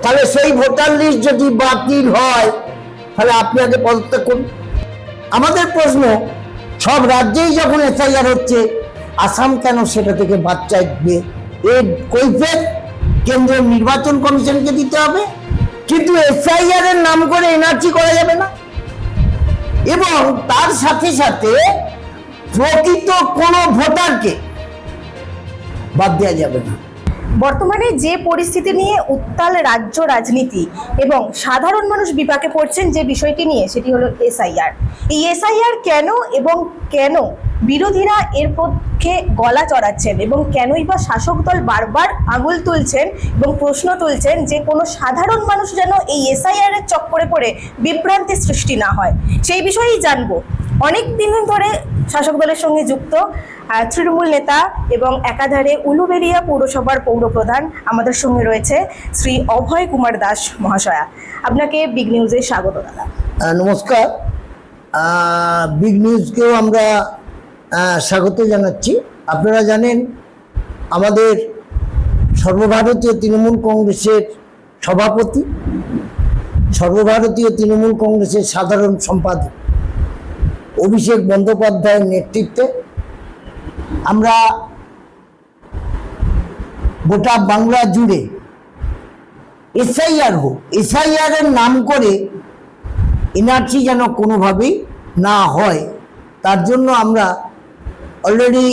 তাহলে সেই voter list যদি বাতিল হয় তাহলে আপনি আগে পদত্যাগ করুন। আমাদের প্রশ্ন, সব রাজ্যেই যখন এসআইআর হচ্ছে, আসাম কেন সেটা থেকে বাদ চাইবে? এর কৈফিয়ত কেন্দ্রীয় নির্বাচন কমিশনকে দিতে হবে, কিন্তু এসআইআর এর নাম করে এনআরসি করা যাবে না, এবং তার সাথে সাথে প্রকৃত কোনো ভোটারকে বাদ দেওয়া যাবে না। বর্তমানে যে পরিস্থিতি নিয়ে উত্তাল রাজ্য রাজনীতি এবং সাধারণ মানুষ বিপাকে পড়ছেন যে বিষয়টি নিয়ে, সেটি হলো এসআইআর। এই এসআইআর কেন এবং কেন বিরোধীরা এর পক্ষে গলা চড়াচ্ছেন এবং কেনই বা শাসক দল বারবার আঙুল তুলছেন এবং প্রশ্ন তুলছেন যে কোনো সাধারণ মানুষ যেন এই এসআইআর এর চক্করে পড়ে বিভ্রান্তি সৃষ্টি না হয়, সেই বিষয়েই জানবো। অনেক দিন ধরে শাসক দলের সঙ্গে যুক্ত তৃণমূল নেতা এবং একাধারে উলুবেড়িয়া পৌরসভার পৌরপ্রধান আমাদের সঙ্গে রয়েছে শ্রী অভয় কুমার দাস মহাশয়া। আপনাকে বিগ নিউজে স্বাগত দাদা। নমস্কার। বিগ নিউজকেও আমরা স্বাগত জানাচ্ছি। আপনারা জানেন, আমাদের সর্বভারতীয় তৃণমূল কংগ্রেসের সভাপতি, সর্বভারতীয় তৃণমূল কংগ্রেসের সাধারণ সম্পাদক অভিষেক বন্দ্যোপাধ্যায়ের নেতৃত্বে আমরা গোটা বাংলা জুড়ে এসআইআর হোক, এসআইআর এর নাম করে এনআরসি যেন কোনোভাবেই না হয়, তার জন্য আমরা অলরেডি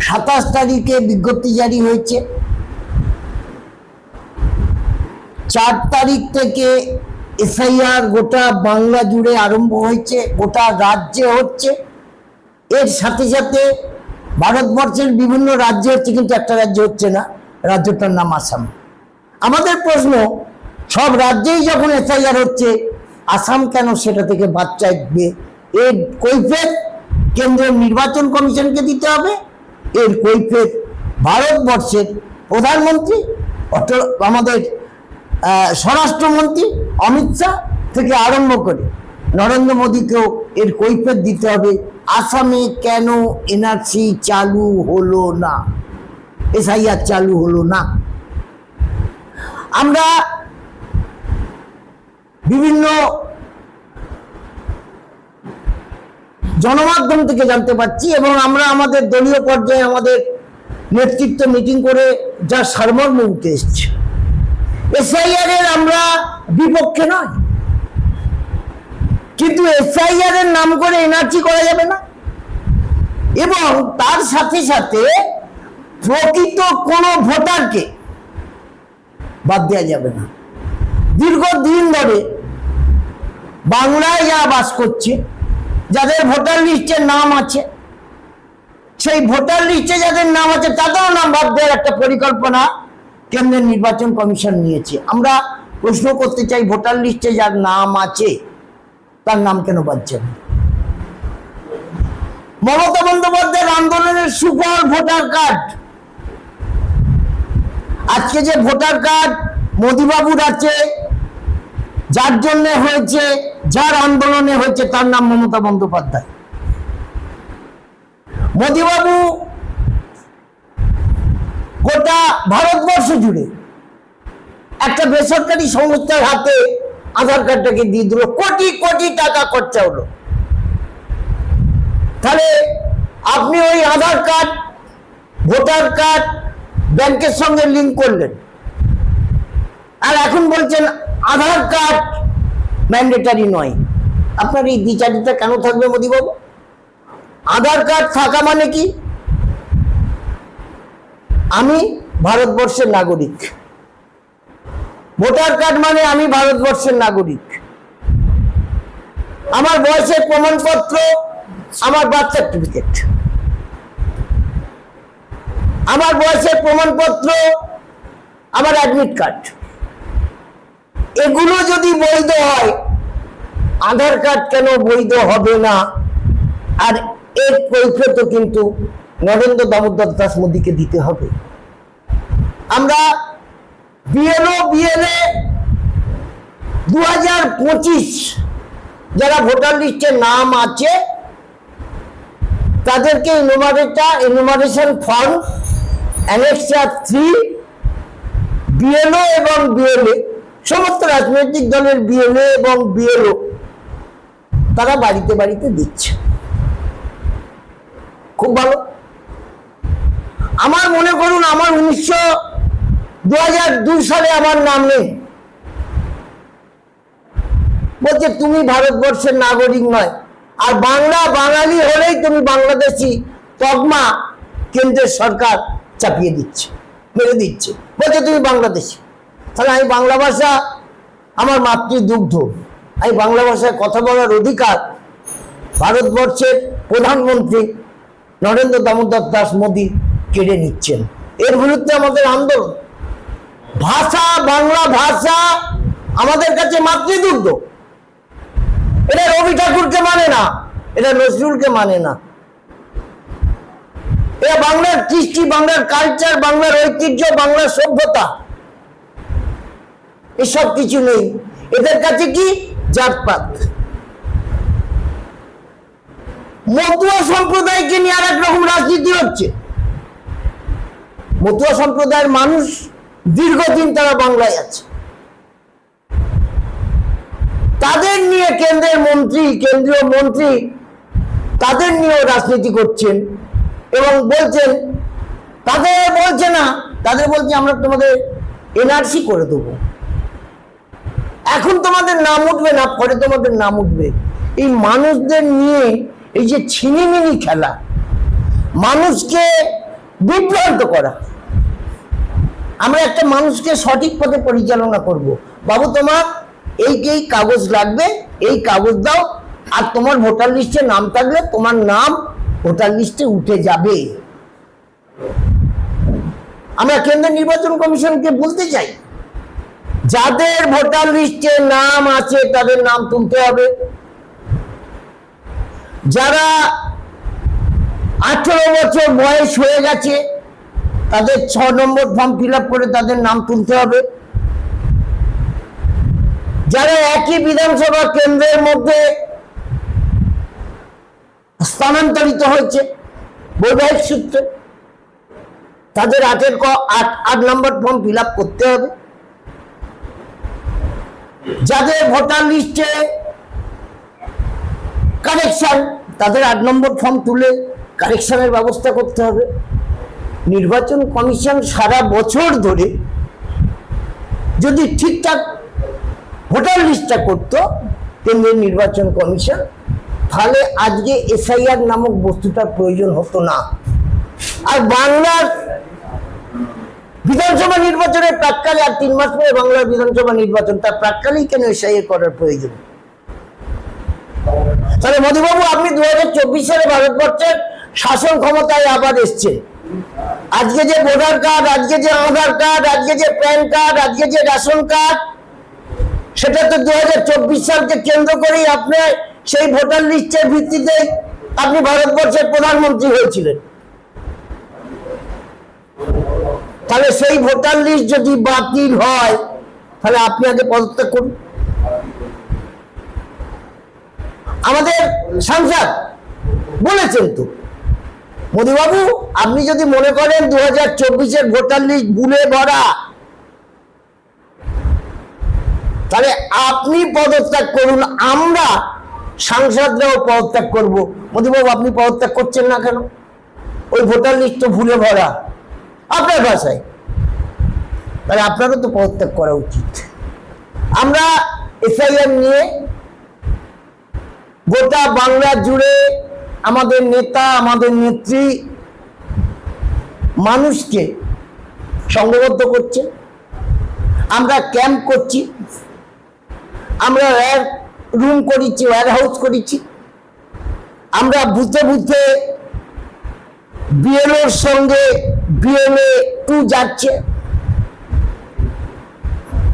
27 তারিখে বিজ্ঞপ্তি জারি হয়েছে। 4 তারিখ থেকে এসআইআর গোটা বাংলা জুড়ে আরম্ভ হয়েছে, গোটা রাজ্যে হচ্ছে। এর সাথে সাথে ভারতবর্ষের বিভিন্ন রাজ্যে হচ্ছে, কিন্তু একটা রাজ্য হচ্ছে না, রাজ্যটার নাম আসাম। আমাদের প্রশ্ন, সব রাজ্যেই যখন এসআইআর হচ্ছে, আসাম কেন সেটা থেকে বাদ চাইবে? এর কৈফিয়ত কেন্দ্রীয় নির্বাচন কমিশনকে দিতে হবে, এর কৈফিয়ত ভারতবর্ষের প্রধানমন্ত্রী অর্থাৎ আমাদের স্বরাষ্ট্রমন্ত্রী অমিত শাহ থেকে আরম্ভ করে নরেন্দ্র মোদীকেও এর কৈফিয়ত দিতে হবে। আসামে কেন এনআরসি চালু হলো না, এসআইআর চালু হলো না? আমরা বিভিন্ন গণমাধ্যম থেকে জানতে পারছি এবং আমরা আমাদের দলীয় পর্যায়ে আমাদের নেতৃত্ব মিটিং করে যা সারমর্ম উঠে এসছে, এসআইআর এর আমরা বিপক্ষে নয়, কিন্তু এসআইআর এর নাম করে এনআরসি করা যাবে না, এবং তার সাথে সাথে প্রকৃত কোনো ভোটারকে বাদ দেওয়া যাবে না। দীর্ঘদিন ধরে বাংলায় যারা বাস করছে, যাদের ভোটার লিস্টে নাম আছে, সেই ভোটার লিস্টে যাদের নাম আছে তাদেরও নাম বাদ দেওয়ার একটা পরিকল্পনা কেন্দ্রীয় নির্বাচন কমিশন নিয়েছে। আমরা প্রশ্ন করতে চাই, ভোটার লিস্টে যার নাম আছে তার নাম কেন বাদ যাবে? মমতা বন্দ্যোপাধ্যায়ের আন্দোলনের সুফল ভোটার কার্ড। আজকে যে ভোটার কার্ড মোদিবাবুর আছে, যার জন্য হয়েছে, যার আন্দোলনে হয়েছে, তার নাম মমতা বন্দ্যোপাধ্যায়। মোদিবাবু গোটা ভারতবর্ষ জুড়ে একটা বেসরকারি সংস্থার হাতে আধার কার্ডটাকে দিয়ে দিল, কোটি কোটি টাকা খরচা হলো। তাহলে আপনি ওই আধার কার্ড, ভোটার কার্ড ব্যাংকের সঙ্গে লিঙ্ক করলেন, আর এখন বলছেন আধার কার্ড ম্যান্ডেটারি নয়। আপনার এই দ্বিচারিতা কেন থাকবে মোদিবাবু? আধার কার্ড থাকা মানে কি? আমি ভারতবর্ষের নাগরিক। ভোটার কার্ড মানে আমি ভারতবর্ষের নাগরিক। আমার বয়সের প্রমাণপত্র, আমার বার্থ সার্টিফিকেট, আমার বয়সের প্রমাণপত্র, আমার অ্যাডমিট কার্ড, এগুলো যদি বৈধ হয়, আধার কার্ড কেন বৈধ হবে না? আর এর কৈফিয়ত কিন্তু নরেন্দ্র দামোদর দাস মোদীকে দিতে হবে। আমরা বিএলও বিএলএ 2025 যারা ভোটার লিস্টে নাম আছে তাদেরকে এনুমারেশন ফর্ম অ্যানেক্সার 3 বিএলও এবং বিএলএ, সমস্ত রাজনৈতিক দলের বিএলএ এবং বিএলও তারা বাড়িতে বাড়িতে দিচ্ছে। খুব ভালো। আমার মনে করুন, আমার 2002 সালে আমার নাম নেই, বলছে তুমি ভারতবর্ষের নাগরিক নয়, আর বাঙালি হলেই তুমি বাংলাদেশি তকমা কেন্দ্রের সরকার চাপিয়ে দিচ্ছে, মেরে দিচ্ছে, বলছে তুমি বাংলাদেশি। তাহলে আমি বাংলা ভাষা আমার মাতৃদুগ্ধ, আমি বাংলা ভাষায় কথা বলার অধিকার ভারতবর্ষের প্রধানমন্ত্রী নরেন্দ্র দামোদর দাস মোদী কেড়ে নিচ্ছেন। এর বিরুদ্ধে আমাদের আন্দোলন। ভাষা, বাংলা ভাষা আমাদের কাছে মাতৃদুগ্ধ। এটা রবি ঠাকুরকে মানে না, এটা নজরুলকে মানে না, এটা বাংলার কৃষ্টি, বাংলার কালচার, বাংলার ঐতিহ্য, বাংলার সভ্যতা, এসব কিছু নেই। এদের কাছে কি জাতপাত। মতুয়া সম্প্রদায়কে নিয়ে আর এক রকম রাজনীতি হচ্ছে। মতুয়া সম্প্রদায়ের মানুষ দীর্ঘদিন তারা বাংলায় আছে, তাদের নিয়ে কেন্দ্রীয় মন্ত্রী তাদের নিয়েও রাজনীতি করছেন এবং বলছেন, তাদের বলছে না, তাদের বলছে আমরা তোমাদের এনআরসি করে দেবো, এখন তোমাদের নাম উঠবে না, পরে তোমাদের নাম উঠবে। এই মানুষদের নিয়ে এই যে ছিনিমিনি খেলা, মানুষকে বিভ্রান্ত করা। আমরা একটা মানুষকে সঠিক পথে পরিচালনা করব, বাবু তোমার এই কাগজ লাগবে, এই কাগজ দাও, আর তোমার ভোটার লিস্টে নাম থাকলে তোমার নাম ভোটার লিস্টে উঠে যাবে। আমরা কেন্দ্রীয় নির্বাচন কমিশনকে বলতে চাই, যাদের ভোটার লিস্টে নাম আছে তাদের নাম তুলতে হবে। যারা 18 বছর বয়স হয়ে গেছে তাদের 6 নম্বর ফর্ম ফিল আপ করে তাদের নাম তুলতে হবে। যারা একই বিধানসভা কেন্দ্রের মধ্যে স্থানান্তরিত হয়েছে বৈবাহিক সূত্রে, তাদের 8 নম্বর ফর্ম ফিল আপ করতে হবে। যাদের ভোটার লিস্টে কারেকশন, তাদের 8 নম্বর ফর্ম তুলে কারেকশনের ব্যবস্থা করতে হবে। নির্বাচন কমিশন সারা বছর ধরে যদি ঠিকঠাক ভোটার লিস্টটা করত কেন্দ্রীয় নির্বাচন কমিশন, তাহলে আজকে এসআইআর নামক বস্তুটার প্রয়োজন হতো না। আর বাংলার বিধানসভা নির্বাচনের প্রাক্কালে, আর 3 মাস পরে বাংলার বিধানসভা নির্বাচন, তার প্রাক্কালেই কেন এসআইআর করার প্রয়োজন? তাহলে মোদীবাবু, আপনি 2024 সালে ভারতবর্ষের শাসন ক্ষমতায় আবার এসছে। আজকে যে ভোটার কার্ড, আজকে যে আধার কার্ড, আজকে যে প্যান কার্ড, আজকে যে রেশন কার্ড, সেটা তো 2024 সালকে কেন্দ্র করেই আপনি সেই ভোটার লিস্টের ভিত্তিতে আপনি ভারতবর্ষের প্রধানমন্ত্রী হয়েছিলেন। তাহলে সেই ভোটার লিস্ট যদি বাতিল হয়, তাহলে আপনি আগে পদত্যাগ করুন। আমাদের সাংসদ বলেছেন তো, মোদীবাবু আপনি যদি মনে করেন 2024-এর ভোটার লিস্ট ভুলে ভরা, তাহলে আপনি পদত্যাগ করুন, আমরা সাংসদরাও পদত্যাগ করব। মোদীবাবু আপনি পদত্যাগ করছেন না কেন? ওই ভোটার লিস্ট তো ভুলে ভরা আপনার ভাষায়, তাহলে আপনারও তো পদত্যাগ করা উচিত। আমরা এসআইআর নিয়ে গোটা বাংলা জুড়ে আমাদের নেতা, আমাদের নেত্রী মানুষকে সংঘবদ্ধ করছে। আমরা ক্যাম্প করছি, আমরা রুম করেছি, ওয়্যার হাউস করেছি। আমরা বুথে বুথে বিএলওর সঙ্গে বিএলএ 2 যাচ্ছে।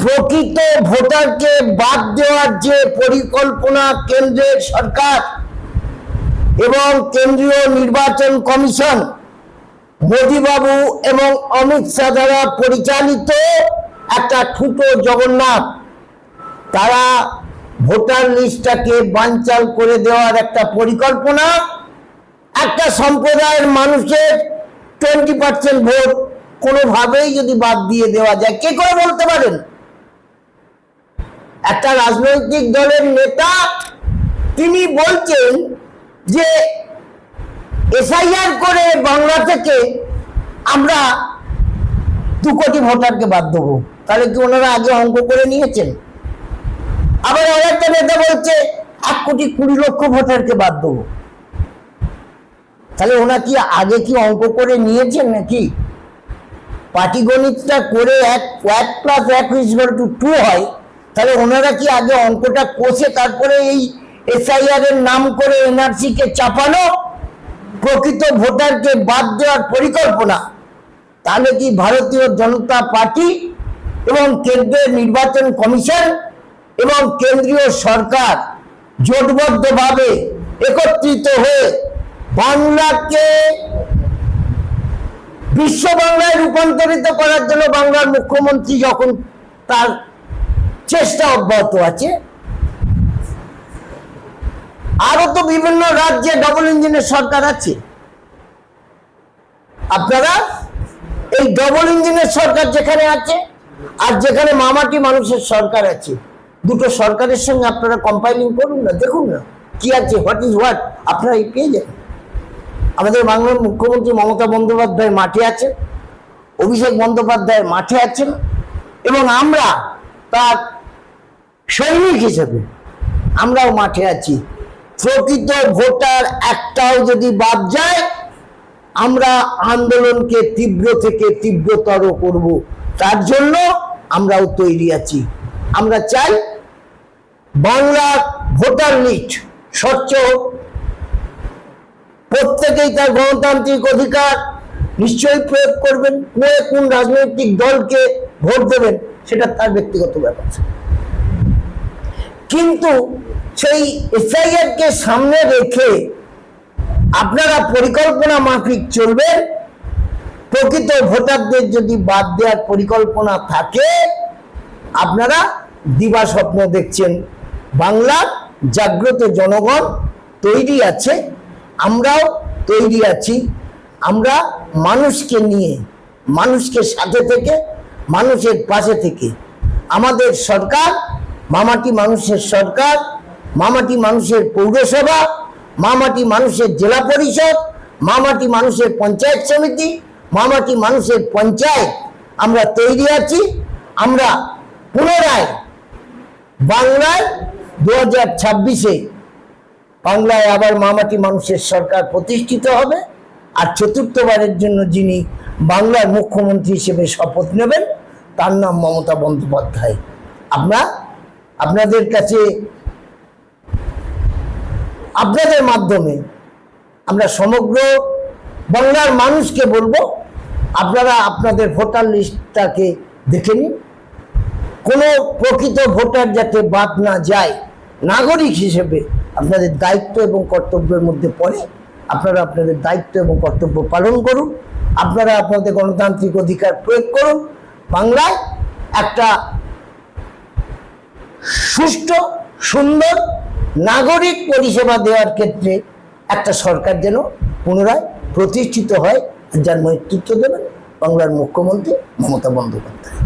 প্রকৃত ভোটারকে বাদ দেওয়ার যে পরিকল্পনা কেন্দ্রের সরকার এবং কেন্দ্রীয় নির্বাচন কমিশন, মোদীবাবু এবং অমিত শাহ দ্বারা পরিচালিত একটা ঠুটো জগন্নাথ, তারা ভোটার লিস্টটাকে বানচাল করে দেওয়ার একটা পরিকল্পনা, একটা সম্প্রদায়ের মানুষের 20% ভোট কোনোভাবেই যদি বাদ দিয়ে দেওয়া যায়, কে করে বলতে পারেন? একটা রাজনৈতিক দলের নেতা তিনি বলছেন যে এসআইআর করে বাংলা থেকে আমরা 2 কোটি ভোটারকে বাদ দেবো। তাহলে কি ওনারা আগে অঙ্ক করে নিয়েছেন? আবার আরেকটা নেতা বলছে 1,20,00,000 ভোটারকে বাদ দেবো। তাহলে ওনা কি আগে কি অঙ্ক করে নিয়েছেন নাকি? পাটিগণিতটা করে 1 + 1 = 2 হয়, তাহলে ওনারা কি আগে অঙ্কটা কষে তারপরে এই এসআইআর এর নাম করে এনআরসি কে চাপানো, প্রকৃত ভোটারকে বাদ দেওয়ার পরিকল্পনা? তাহলে কি ভারতীয় জনতা পার্টি এবং কেন্দ্রের নির্বাচন কমিশন এবং কেন্দ্রীয় সরকার জোটবদ্ধভাবে একত্রিত হয়ে বাংলাকে বিশ্ব বাংলায় রূপান্তরিত করার জন্য বাংলার মুখ্যমন্ত্রী যখন তার চেষ্টা অব্যাহত আছে, আরো তো বিভিন্ন রাজ্যে ডবল ইঞ্জিনের সরকার আছে, আপনারা এই ডবল ইঞ্জিনের সরকার যেখানে আছে আর যেখানে মামাটি মানুষের সরকার আছে, দুটো সরকারের সঙ্গে আপনারা কম্পাইলিং করুন না, দেখুন না কি আছে, হোয়াট ইজ হোয়াট, আপনারা পেয়ে যাবেন। আমাদের বাংলার মুখ্যমন্ত্রী মমতা বন্দ্যোপাধ্যায় মাঠে আছেন, অভিষেক বন্দ্যোপাধ্যায় মাঠে আছেন, এবং আমরা তার সৈনিক হিসেবে আমরাও মাঠে আছি। প্রকৃত ভোটার একটাও যদি বাদ যায়, আমরা আন্দোলনকে তীব্র থেকে তীব্রতর করব, তার জন্য আমরাও তৈরি আছি। আমরা চাই বাংলার ভোটার লিস্ট স্বচ্ছ হোক, প্রত্যেকেই তার গণতান্ত্রিক অধিকার নিশ্চয়ই প্রয়োগ করবেন, কোন রাজনৈতিক দলকে ভোট দেবেন সেটা তার ব্যক্তিগত ব্যাপার, কিন্তু সেই এসআইআর কে সামনে রেখে আপনারা পরিকল্পনা মাফিক চলবেন। প্রকৃত ভোটারদের যদি বাদ দেওয়ার পরিকল্পনা থাকে, আপনারা দিবা স্বপ্ন দেখছেন। বাংলার জাগ্রত জনগণ তৈরি আছে, আমরাও তৈরি আছি। আমরা মানুষকে নিয়ে, মানুষকে সাথে থেকে, মানুষের পাশে থেকে, আমাদের সরকার মামাটি মানুষের সরকার, মামাটি মানুষের পৌরসভা, মামাটি মানুষের জেলা পরিষদ, মামাটি মানুষের পঞ্চায়েত সমিতি, মামাটি মানুষের পঞ্চায়েত, আমরা তৈরি আছি। আমরা পুনরায় বাংলায় 2026-এ বাংলায় আবার মামাটি মানুষের সরকার প্রতিষ্ঠিত হবে। আর চতুর্থবারের জন্য যিনি বাংলার মুখ্যমন্ত্রী হিসেবে শপথ নেবেন তার নাম মমতা বন্দ্যোপাধ্যায়। আপনাদের কাছে, আপনাদের মাধ্যমে আমরা সমগ্র বাংলার মানুষকে বলবো, আপনারা আপনাদের ভোটার লিস্টটাকে দেখে নিন। কোনো প্রকৃত ভোটার যাতে বাদ না যায়, নাগরিক হিসেবে আপনাদের দায়িত্ব এবং কর্তব্যের মধ্যে পড়ে। আপনারা আপনাদের দায়িত্ব এবং কর্তব্য পালন করুন, আপনারা আপনাদের গণতান্ত্রিক অধিকার প্রয়োগ করুন। বাংলায় একটা সুষ্ঠু, সুন্দর নাগরিক পরিষেবা দেওয়ার ক্ষেত্রে একটা সরকার যেন পুনরায় প্রতিষ্ঠিত হয়, যার নেতৃত্ব দেবেন বাংলার মুখ্যমন্ত্রী মমতা বন্দ্যোপাধ্যায়।